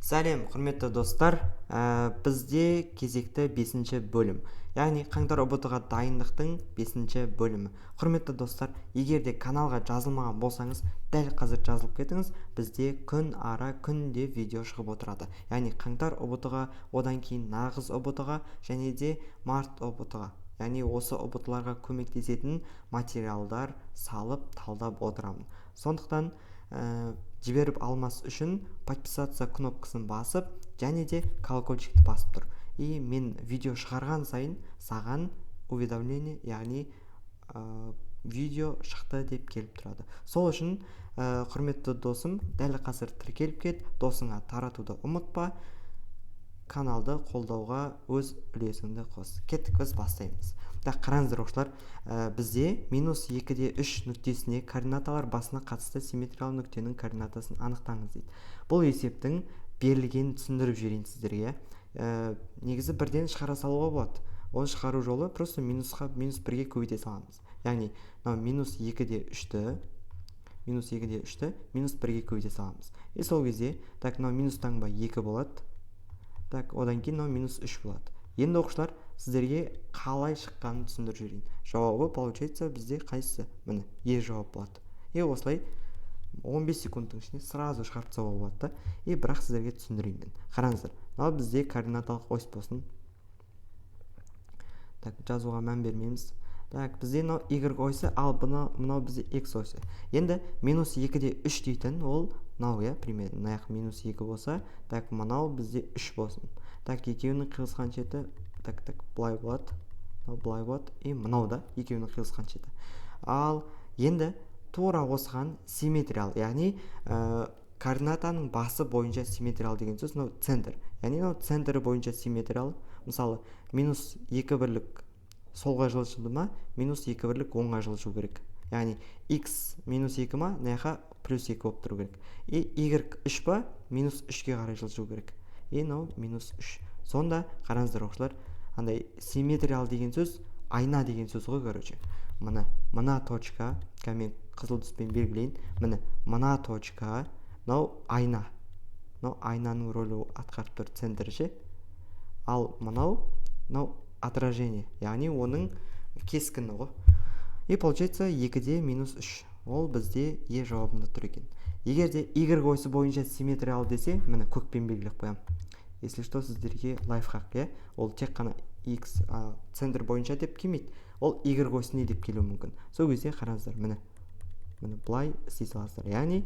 Сәлем, құрметті достар. Бізде кезекті 5-ші бөлім. Яғни қаңтар ұбт-ға дайындықтың 5-ші бөлімі. Құрметті достар, егер де каналға жазылмаған болсаңыз, дәл қазір жазылып кетіңіз. Бізде күн ара күнде видео шығып отырады. Яғни қаңтар ұбт-ға, одан кейін нағыз ұбт-ға және де март ұбт-ға. Яғни осы ұбт-ларға көмектесетін материалдар салып талдап отырамын. Сондықтан жіберіп алмас үшін подписаться кнопкасын басып, және де колокольчикті басып тұр. И мен видео шығарған сайын саған уведомление, яғни видео шықты деп келіп тұрады. Сол үшін құрметті досым, дәл қазір тіркеліп кет, досыңа таратуды ұмытпа, каналды қолдауға өз үлесіңді қос. Кеттік, біз бастаймыз. Қараңыздар оқушылар, бізде -2-3 нүктесіне координаталар басына қатысты симметриялы нүктенің координатасын анықтаңыз дейді. Бұл есептің берілгенін түсіндіріп жіберейін сіздерге. Негізі бірден шығара салуға болады. Оны шығару жолы просто минусқа -1-ге көбейте саламыз. Яғни -2-3-ті -1-ге көбейте саламыз. И сол кезде минус таңба 2 болады. Одан кейін -3 болады. Енді оқушылар, сіздерге қалай шыққанын түсіндіріп жіберейін. Жауабы получается бізде қайсысы? Міне, жауап болады. Осылай 15 секундтың ішінде сразу шығарып тастауға болады. Бірақ сіздерге түсіндірейін мен. Қараңыздар, бізде координаталық ось болсын. Жазуға мән бермейміз. Бізде y осі, ал мынау бізде x осі. Енді -2-3 дейтін ол мынау, примерно -2 болса, мынау бізде 3 болсын. Екеуінің қиылысқан шеті былай болады. Былай болады. Мынау да екеуінің қиылысқан шеті. Ал енді тура осыған симметриал, яғни координатаның басы бойынша симметриал деген сөз, центр. Яғни центрі бойынша симметриал. Мысалы, -2 бірлік солға жылжыды ма, -2 бірлік оңға жылжу керек. Яғни x -2 ма, мынақа +2 болып тұру керек. Y 3 ба, -3-ге қарай жылжу керек. -3. Сонда қараңыздар оқушылар, андай симметриал деген сөз айна деген сөз ғой, короче. Мына точка, мен қызыл түспен белгілейін. Мына точка, айна. Айнаның рөлі атқарып тұр, центрі ше. Ал мынау отражение, яғни оның кескіні ғой. Получается 2-де -3. Ол бізде жауабында тұр екен. Егер де y осі бойынша симметриал десе, көкпен белгілеп қоям. Если что, сіздерге лайфхак, ол тек қана x центр бойынша деп келмейді. Ол y осіне деп келуі мүмкін. Сол кезде қараңыздар, былай істей саласыздар. Яғни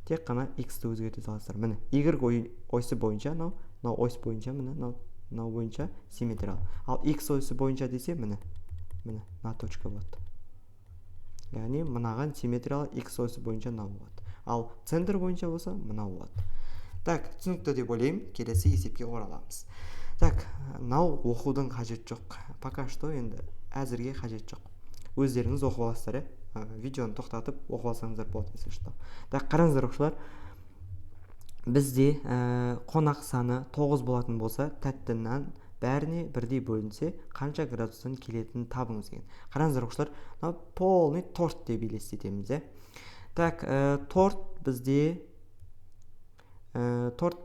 тек қана x-ті өзгерте саласыздар. Y осі бойынша, мынау ось бойынша, мынау бойынша симметриал. Ал x осі бойынша десе, мына точка болады. Яғни мынаған симметриал x осі бойынша мынау болады. Ал центр бойынша болса, мынау болады. Түсінікті деп ойлаймын. Келесі есепке ораламыз. Мынау оқудың қажет жоқ. Пока что енді әзірге қажет жоқ. Өздеріңіз оқып аласыздар, видеоны тоқтатып оқып алсаңыздар болады. Қараңыздар оқушылар, бізде қонақ саны 9 болатын болса, тәттінің бәріне бірдей бөлінсе, қанша градустан келетінін табыңыз деген. Қараңыздар оқушылар, полный торт деп елестетеміз. Торт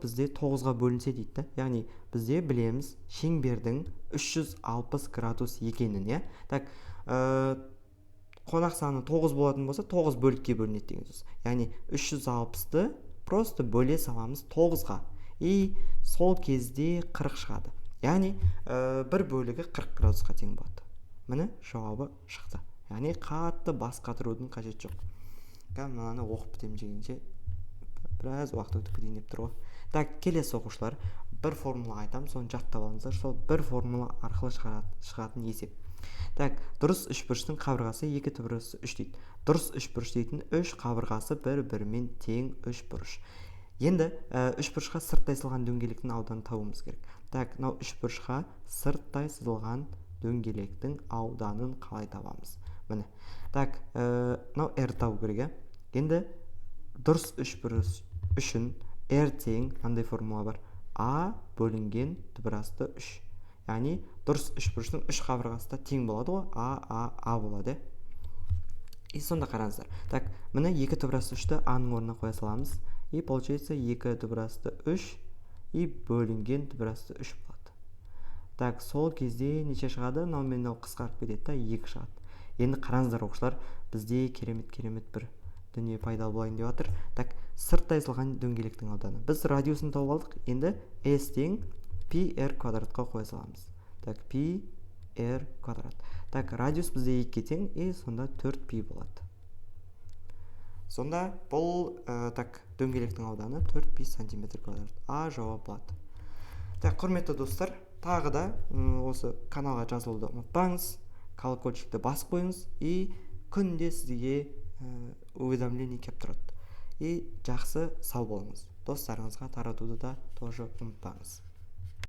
бізде 9-ға бөлінсе дейді. Яғни бізде білеміз шеңбердің 360 градус екенін. Қонақ саны 9 болатын болса, 9 бөлікке бөлінеді деген сөз. Яғни 360-ты просто бөле саламыз 9-ға. Сол кезде 40 шығады. Яғни бір бөлігі 40 градусқа тең болады. Міне жауабы шықты. Яғни қатты бас қатырудың қажет жоқ. Мынаны оқып бітем дегенше біраз уақыт өтіп кетейін деп тұр ғой. Келесі оқушылар, бір формула айтам, соны жаттап алыңыздар. Сол бір формула арқылы шығатын есеп. Дұрыс үшбұрыштың қабырғасы 2-3 дейді. Дұрыс үшбұрыш дейтін 3 қабырғасы бір-бірімен тең үшбұрыш. Енді үшбұрышқа сырттай сызылған дөңгелектің ауданын табуымыз керек. Мынау үшбұрышқа сырттай сызылған дөңгелектің ауданын қалай табамыз? Міне. Мынау r табу керек. Енді дұрыс үшбұрыш үшін r тең қандай формула бар? А бөлінген түбірасты 3. Яғни дұрыс үшбұрыштың 3 қабырғасы да тең болады ғой, а болады. Сонда қараңыздар. Міне 2 түбірасты 3-ті аның орнына қоя саламыз. Получается 2 түбірасты 3 и бөлінген дубрасты 3 болады. Так, сол кезде неше шығады? Номинал қысқарып кетеді да 2 шығады. Енді қараңыздар оқушылар, бізде керемет бір дүние пайда болайын деп жатыр. Так, сырттай салған дөңгелектің ауданы. Біз радиусын тауып алдық. Енді s тең πr квадратқа қоя саламыз. Так, πr квадрат. Так, радиус бізде 2-ге тең, и сонда 4π болады. Сонда бұл дөңгелектің ауданы 4π сантиметр квадрат. А жауап болады. Так, құрметті достар, тағы да осы каналға жазылуды ұмытпаңыз, колокольчикті басып қойыңыз, и күнде сізге уведомление кеп тұрады. И жақсы сау болыңыз. Достарыңызға таратуды да тоже ұмытпаңыз.